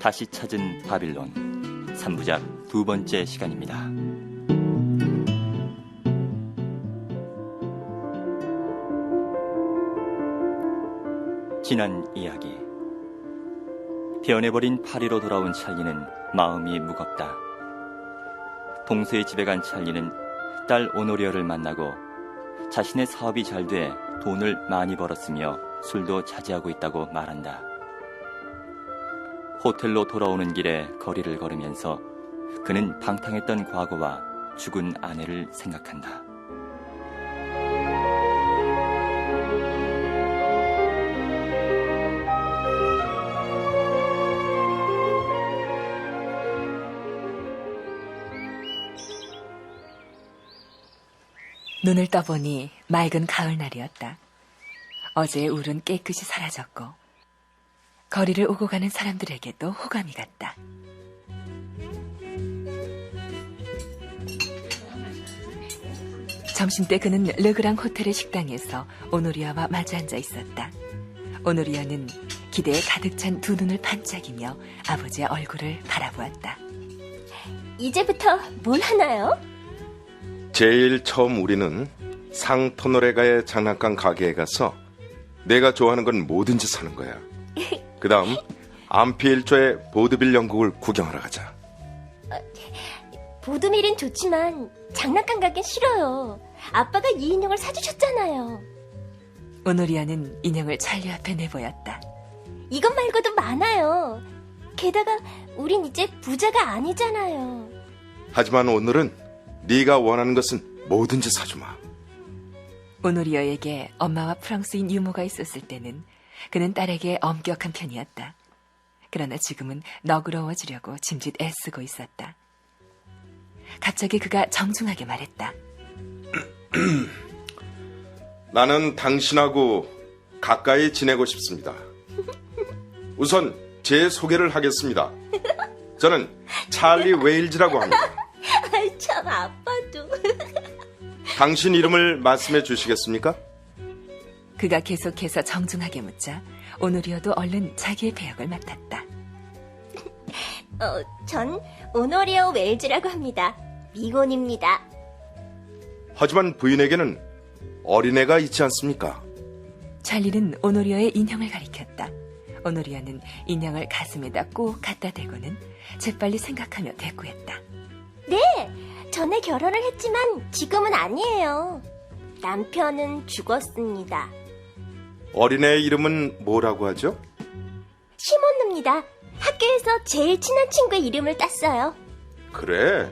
다시 찾은 바빌론 3부작 두 번째 시간입니다. 지난 이야기. 변해버린 파리로 돌아온 찰리는 마음이 무겁다. 동서의 집에 간 찰리는 딸 오노리어를 만나고 자신의 사업이 잘 돼 돈을 많이 벌었으며 술도 자제하고 있다고 말한다. 호텔로 돌아오는 길에 거리를 걸으면서 그는 방탕했던 과거와 죽은 아내를 생각한다. 눈을 떠보니 맑은 가을날이었다. 어제의 울은 깨끗이 사라졌고 거리를 오고 가는 사람들에게도 호감이 갔다. 점심때 그는 르그랑 호텔의 식당에서 오노리아와 마주 앉아 있었다. 오노리아는 기대에 가득 찬 두 눈을 반짝이며 아버지의 얼굴을 바라보았다. 이제부터 뭘 하나요? 제일 처음 우리는 상토노레가의 장난감 가게에 가서 내가 좋아하는 건 뭐든지 사는 거야. 그 다음 암피1조의 보드빌 연극을 구경하러 가자. 보드밀은 좋지만 장난감 가긴 싫어요. 아빠가 이 인형을 사주셨잖아요. 오노리아는 인형을 찰리 앞에 내보였다. 이것 말고도 많아요. 게다가 우린 이제 부자가 아니잖아요. 하지만 오늘은 네가 원하는 것은 뭐든지 사주마. 오노리어에게 엄마와 프랑스인 유모가 있었을 때는 그는 딸에게 엄격한 편이었다. 그러나 지금은 너그러워지려고 짐짓 애쓰고 있었다. 갑자기 그가 정중하게 말했다. 나는 당신하고 가까이 지내고 싶습니다. 우선 제 소개를 하겠습니다. 저는 찰리 웨일즈라고 합니다. 아이 참 아빠도. 당신 이름을 말씀해 주시겠습니까? 그가 계속해서 정중하게 묻자 오노리어도 얼른 자기의 배역을 맡았다. 전 오노리어 웨일즈라고 합니다. 미혼입니다. 하지만 부인에게는 어린애가 있지 않습니까? 찰리는 오노리어의 인형을 가리켰다. 오노리어는 인형을 가슴에다 꼭 갖다 대고는 재빨리 생각하며 대꾸했다. 네, 전에 결혼을 했지만 지금은 아니에요. 남편은 죽었습니다. 어린애의 이름은 뭐라고 하죠? 시몬누입니다. 학교에서 제일 친한 친구의 이름을 땄어요. 그래.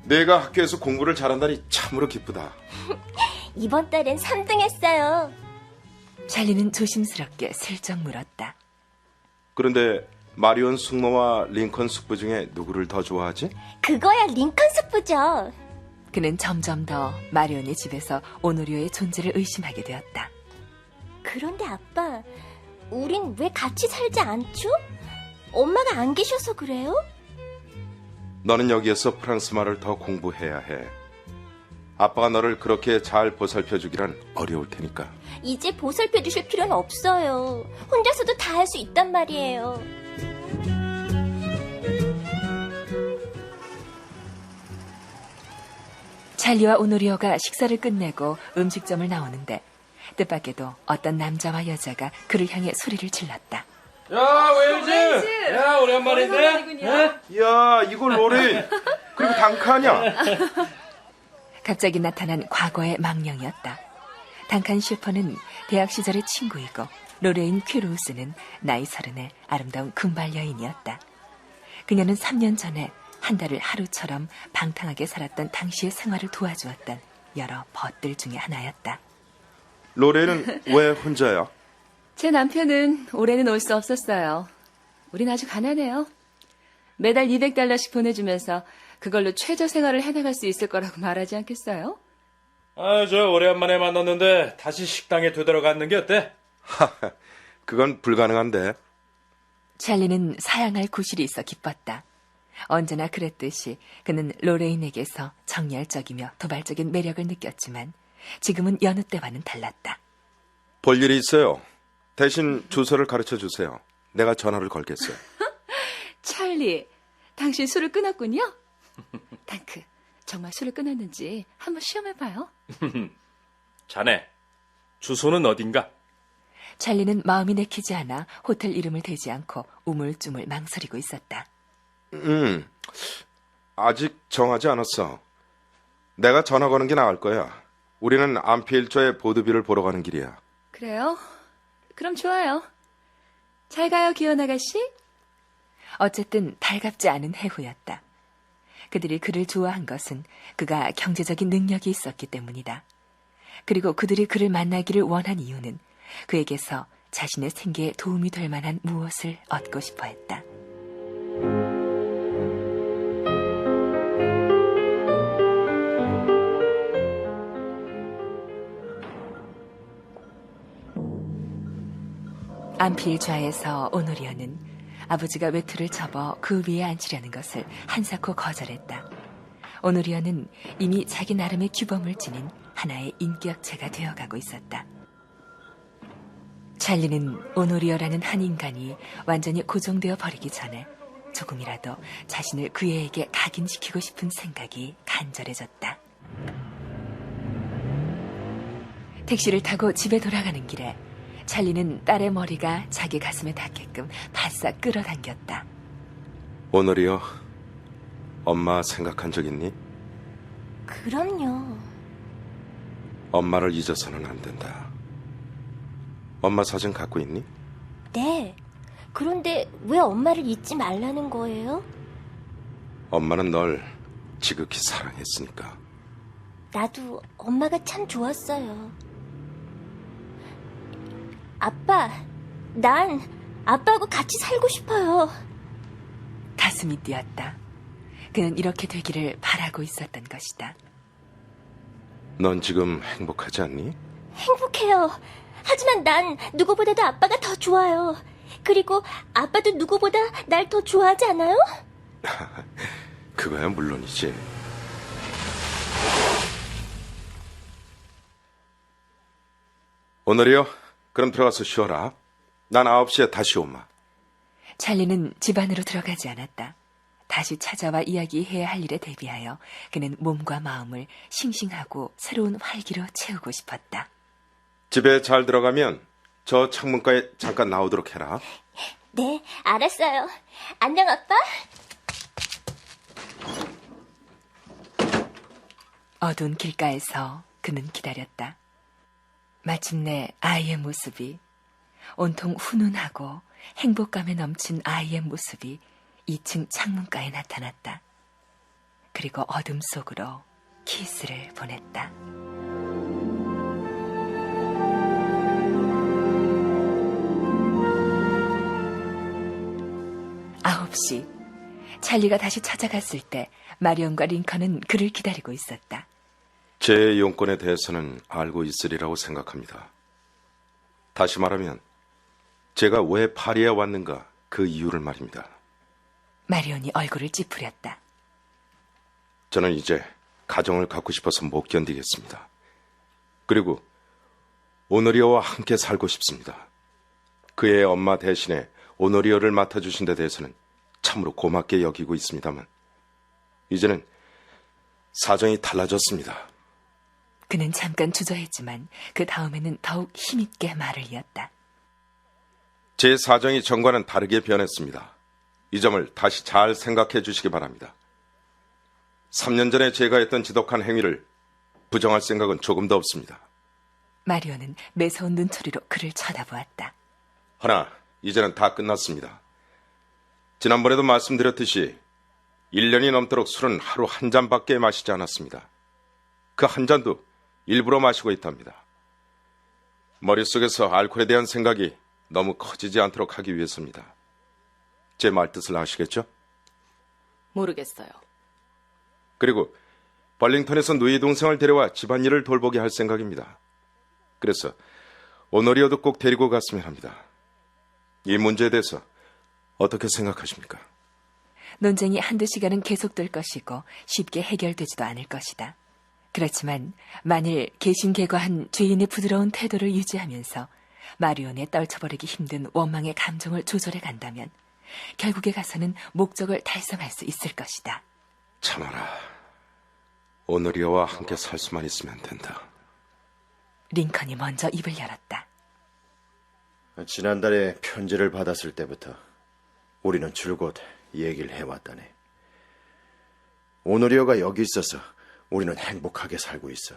내가 학교에서 공부를 잘한다니 참으로 기쁘다. 이번 달엔 3등 했어요. 찰리는 조심스럽게 슬쩍 물었다. 그런데 마리온 숙모와 링컨 숙부 중에 누구를 더 좋아하지? 그거야 링컨 숙부죠. 그는 점점 더 마리온의 집에서 오노리오의 존재를 의심하게 되었다. 그런데 아빠, 우린 왜 같이 살지 않죠? 엄마가 안 계셔서 그래요? 너는 여기에서 프랑스 말을 더 공부해야 해. 아빠가 너를 그렇게 잘 보살펴 주기란 어려울 테니까. 이제 보살펴 주실 필요는 없어요. 혼자서도 다 할 수 있단 말이에요. 찰리와 오노리오가 식사를 끝내고 음식점을 나오는데 뜻밖에도 어떤 남자와 여자가 그를 향해 소리를 질렀다. 야, 웨일즈! 야, 오랜만인데? 야, 이거 로레인. 그리고 단칸이야. 갑자기 나타난 과거의 망령이었다. 단칸 슈퍼는 대학 시절의 친구이고 로레인 퀴로우스는 나이 30의 아름다운 금발 여인이었다. 그녀는 3년 전에 한 달을 하루처럼 방탕하게 살았던 당시의 생활을 도와주었던 여러 벗들 중에 하나였다. 로레인은 왜 혼자야? 제 남편은 올해는 올 수 없었어요. 우린 아주 가난해요. 매달 200달러씩 보내주면서 그걸로 최저 생활을 해나갈 수 있을 거라고 말하지 않겠어요? 아, 저 오랜만에 만났는데 다시 식당에 되돌아가는 게 어때? 하하, 그건 불가능한데. 찰리는 사양할 구실이 있어 기뻤다. 언제나 그랬듯이 그는 로레인에게서 정열적이며 도발적인 매력을 느꼈지만 지금은 여느 때와는 달랐다. 볼 일이 있어요. 대신 주소를 가르쳐 주세요. 내가 전화를 걸겠어요. 찰리, 당신 술을 끊었군요? 탱크, 정말 술을 끊었는지 한번 시험해봐요. 자네, 주소는 어딘가? 찰리는 마음이 내키지 않아 호텔 이름을 대지 않고 우물쭈물 망설이고 있었다. 아직 정하지 않았어. 내가 전화 거는 게 나을 거야. 우리는 암필조의 보드빌을 보러 가는 길이야. 그래요? 그럼 좋아요. 잘 가요, 기원 아가씨. 어쨌든 달갑지 않은 해후였다. 그들이 그를 좋아한 것은 그가 경제적인 능력이 있었기 때문이다. 그리고 그들이 그를 만나기를 원한 이유는 그에게서 자신의 생계에 도움이 될 만한 무엇을 얻고 싶어 했다. 안필 좌에서 오노리어는 아버지가 외투를 접어 그 위에 앉히려는 것을 한사코 거절했다. 오노리어는 이미 자기 나름의 규범을 지닌 하나의 인격체가 되어가고 있었다. 찰리는 오노리어라는 한 인간이 완전히 고정되어 버리기 전에 조금이라도 자신을 그 애에게 각인시키고 싶은 생각이 간절해졌다. 택시를 타고 집에 돌아가는 길에 찰리는 딸의 머리가 자기 가슴에 닿게끔 바싹 끌어당겼다. 오늘이요. 엄마 생각한 적 있니? 그럼요. 엄마를 잊어서는 안 된다. 엄마 사진 갖고 있니? 네. 그런데 왜 엄마를 잊지 말라는 거예요? 엄마는 널 지극히 사랑했으니까. 나도 엄마가 참 좋았어요. 아빠, 난 아빠하고 같이 살고 싶어요. 가슴이 뛰었다. 그는 이렇게 되기를 바라고 있었던 것이다. 넌 지금 행복하지 않니? 행복해요. 하지만 난 누구보다도 아빠가 더 좋아요. 그리고 아빠도 누구보다 날 더 좋아하지 않아요? 그거야 물론이지. 오늘이요? 그럼 들어가서 쉬어라. 난 9시에 다시 오마. 찰리는 집 안으로 들어가지 않았다. 다시 찾아와 이야기해야 할 일에 대비하여 그는 몸과 마음을 싱싱하고 새로운 활기로 채우고 싶었다. 집에 잘 들어가면 저 창문가에 잠깐 나오도록 해라. 네, 알았어요. 안녕, 아빠. 어두운 길가에서 그는 기다렸다. 마침내 아이의 모습이, 온통 훈훈하고 행복감에 넘친 아이의 모습이 2층 창문가에 나타났다. 그리고 어둠 속으로 키스를 보냈다. 9시, 찰리가 다시 찾아갔을 때 마리온과 링컨은 그를 기다리고 있었다. 제 용건에 대해서는 알고 있으리라고 생각합니다. 다시 말하면 제가 왜 파리에 왔는가 그 이유를 말입니다. 마리온이 얼굴을 찌푸렸다. 저는 이제 가정을 갖고 싶어서 못 견디겠습니다. 그리고 오노리어와 함께 살고 싶습니다. 그의 엄마 대신에 오노리어를 맡아주신 데 대해서는 참으로 고맙게 여기고 있습니다만 이제는 사정이 달라졌습니다. 그는 잠깐 주저했지만 그 다음에는 더욱 힘있게 말을 이었다. 제 사정이 전과는 다르게 변했습니다. 이 점을 다시 잘 생각해 주시기 바랍니다. 3년 전에 제가 했던 지독한 행위를 부정할 생각은 조금도 없습니다. 마리오는 매서운 눈초리로 그를 쳐다보았다. 허나 이제는 다 끝났습니다. 지난번에도 말씀드렸듯이 1년이 넘도록 술은 하루 한 잔밖에 마시지 않았습니다. 그 한 잔도 일부러 마시고 있답니다. 머릿속에서 알코올에 대한 생각이 너무 커지지 않도록 하기 위해서입니다. 제 말뜻을 아시겠죠? 모르겠어요. 그리고 벌링턴에서 누이 동생을 데려와 집안일을 돌보게 할 생각입니다. 그래서 오노리어도 꼭 데리고 갔으면 합니다. 이 문제에 대해서 어떻게 생각하십니까? 논쟁이 한두 시간은 계속될 것이고 쉽게 해결되지도 않을 것이다. 그렇지만 만일 개신개과한 죄인의 부드러운 태도를 유지하면서 마리온의 떨쳐버리기 힘든 원망의 감정을 조절해 간다면 결국에 가서는 목적을 달성할 수 있을 것이다. 참아라. 오노리아와 함께 살 수만 있으면 된다. 링컨이 먼저 입을 열었다. 지난달에 편지를 받았을 때부터 우리는 줄곧 얘기를 해왔다네. 오노리어가 여기 있어서 우리는 행복하게 살고 있어.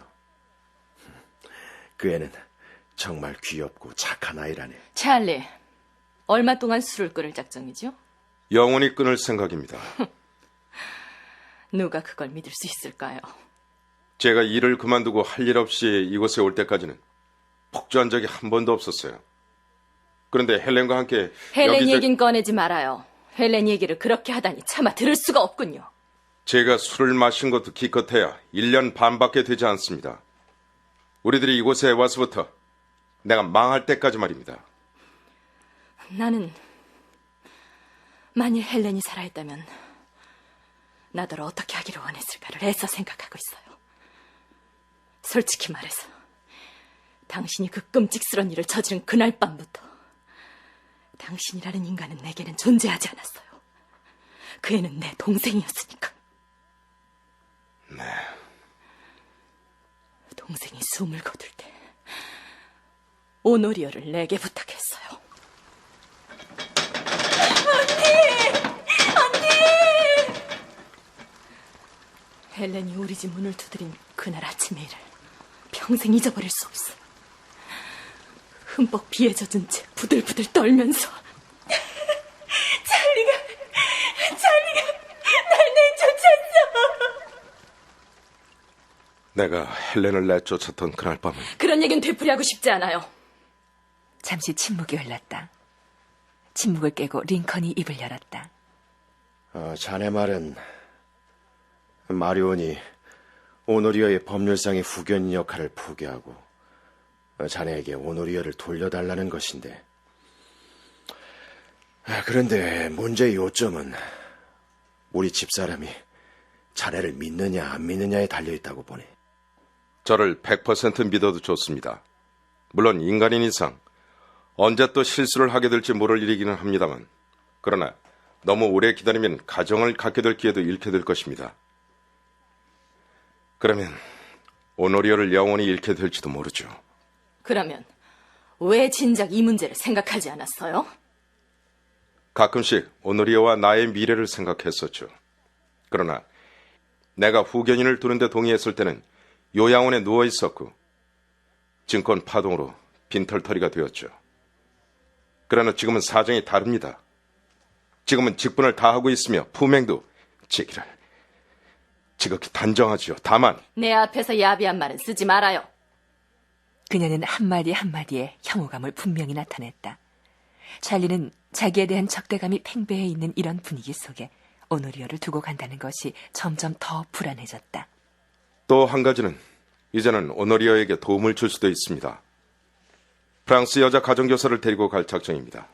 그 애는 정말 귀엽고 착한 아이라네. 찰리, 얼마 동안 술을 끊을 작정이죠? 영원히 끊을 생각입니다. 누가 그걸 믿을 수 있을까요? 제가 일을 그만두고 할 일 없이 이곳에 올 때까지는 폭주한 적이 한 번도 없었어요. 그런데 헬렌과 함께 헬렌 여기저- 얘긴 꺼내지 말아요. 헬렌 얘기를 그렇게 하다니 차마 들을 수가 없군요. 제가 술을 마신 것도 기껏해야 1년 반밖에 되지 않습니다. 우리들이 이곳에 와서부터 내가 망할 때까지 말입니다. 나는 만일 헬렌이 살아있다면 나더러 어떻게 하기를 원했을까를 애써 생각하고 있어요. 솔직히 말해서 당신이 그 끔찍스러운 일을 저지른 그날 밤부터 당신이라는 인간은 내게는 존재하지 않았어요. 그 애는 내 동생이었으니까. 네. 동생이 숨을 거둘 때 오노리어를 내게 부탁했어요. 헬렌이 우리 집 문을 두드린 그날 아침의 일을 평생 잊어버릴 수 없어. 흠뻑 비에 젖은 채 부들부들 떨면서 찰리가 날 내쫓았어. 내가 헬렌을 내쫓았던 그날 밤은 그런 얘기는 되풀이하고 싶지 않아요. 잠시 침묵이 흘렀다. 침묵을 깨고 링컨이 입을 열었다. 자네 말은 마리온이 오노리어의 법률상의 후견인 역할을 포기하고 자네에게 오노리어를 돌려달라는 것인데, 그런데 문제의 요점은 우리 집사람이 자네를 믿느냐 안 믿느냐에 달려있다고 보네. 저를 100% 믿어도 좋습니다. 물론 인간인 이상 언제 또 실수를 하게 될지 모를 일이기는 합니다만, 그러나 너무 오래 기다리면 가정을 갖게 될 기회도 잃게 될 것입니다. 그러면 오노리어를 영원히 잃게 될지도 모르죠. 그러면 왜 진작 이 문제를 생각하지 않았어요? 가끔씩 오노리어와 나의 미래를 생각했었죠. 그러나 내가 후견인을 두는데 동의했을 때는 요양원에 누워 있었고 증권 파동으로 빈털터리가 되었죠. 그러나 지금은 사정이 다릅니다. 지금은 직분을 다하고 있으며 품행도 제기를 지극히 단정하지요. 다만 내 앞에서 야비한 말은 쓰지 말아요. 그녀는 한마디 한마디에 혐오감을 분명히 나타냈다. 찰리는 자기에 대한 적대감이 팽배해 있는 이런 분위기 속에 오노리어를 두고 간다는 것이 점점 더 불안해졌다. 또 한 가지는 이제는 오노리어에게 도움을 줄 수도 있습니다. 프랑스 여자 가정교사를 데리고 갈 작정입니다.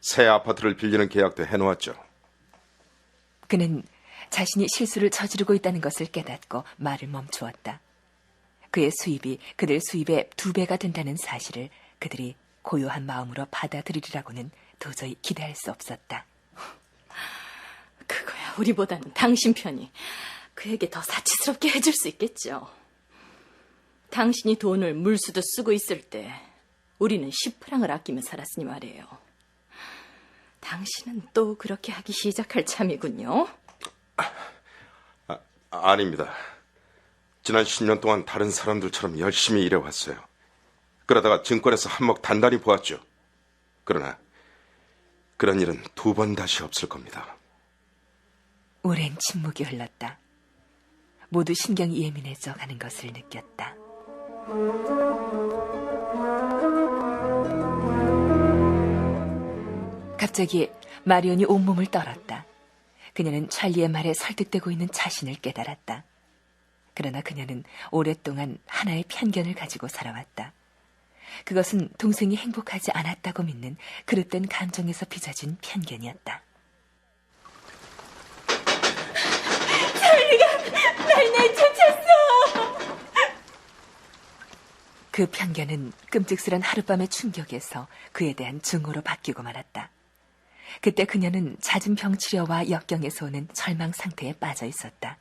새 아파트를 빌리는 계약도 해놓았죠. 그는 자신이 실수를 저지르고 있다는 것을 깨닫고 말을 멈추었다. 그의 수입이 그들 수입의 2배가 된다는 사실을 그들이 고요한 마음으로 받아들이리라고는 도저히 기대할 수 없었다. 그거야 우리보다는 당신 편이 그에게 더 사치스럽게 해줄 수 있겠죠. 당신이 돈을 물수도 쓰고 있을 때 우리는 10프랑을 아끼며 살았으니 말이에요. 당신은 또 그렇게 하기 시작할 참이군요. 아닙니다. 지난 10년 동안 다른 사람들처럼 열심히 일해왔어요. 그러다가 증권에서 한몫 단단히 보았죠. 그러나 그런 일은 2번 다시 없을 겁니다. 오랜 침묵이 흘렀다. 모두 신경이 예민해져 가는 것을 느꼈다. 갑자기 마리온이 온몸을 떨었다. 그녀는 찰리의 말에 설득되고 있는 자신을 깨달았다. 그러나 그녀는 오랫동안 하나의 편견을 가지고 살아왔다. 그것은 동생이 행복하지 않았다고 믿는 그릇된 감정에서 빚어진 편견이었다. 날 내쫓았어. 그 편견은 끔찍스런 하룻밤의 충격에서 그에 대한 증오로 바뀌고 말았다. 그때 그녀는 잦은 병치료와 역경에서 오는 절망 상태에 빠져 있었다.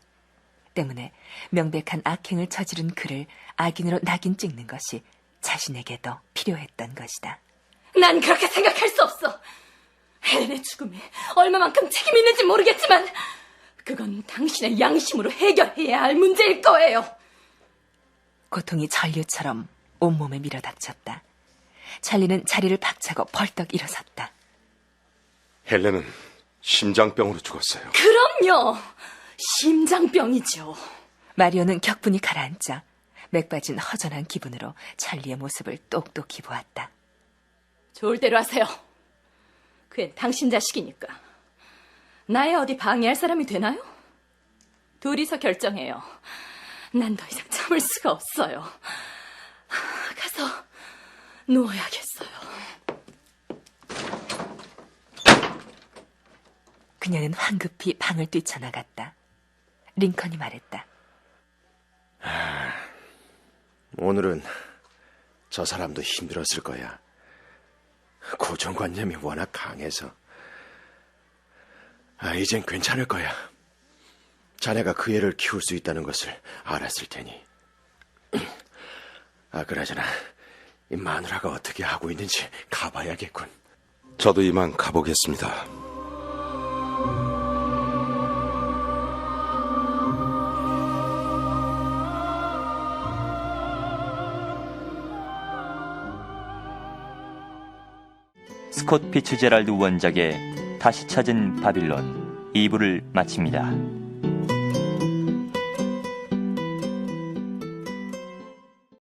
때문에 명백한 악행을 저지른 그를 악인으로 낙인 찍는 것이 자신에게도 필요했던 것이다. 난 그렇게 생각할 수 없어. 헬렌의 죽음에 얼마만큼 책임이 있는지 모르겠지만 그건 당신의 양심으로 해결해야 할 문제일 거예요. 고통이 전류처럼 온몸에 밀어닥쳤다. 찰리는 자리를 박차고 벌떡 일어섰다. 헬렌은 심장병으로 죽었어요. 그럼요. 심장병이죠. 마리오는 격분이 가라앉자 맥 빠진 허전한 기분으로 찰리의 모습을 똑똑히 보았다. 좋을 대로 하세요. 그앤 당신 자식이니까. 나의 어디 방해할 사람이 되나요? 둘이서 결정해요. 난 더 이상 참을 수가 없어요. 가서 누워야겠어요. 그녀는 황급히 방을 뛰쳐나갔다. 링컨이 말했다. 오늘은 저 사람도 힘들었을 거야. 고정관념이 워낙 강해서. 이젠 괜찮을 거야. 자네가 그 애를 키울 수 있다는 것을 알았을 테니. 그나저나 이 마누라가 어떻게 하고 있는지 가봐야겠군. 저도 이만 가보겠습니다. 스콧 피츠제랄드 원작의 다시 찾은 바빌론 2부를 마칩니다.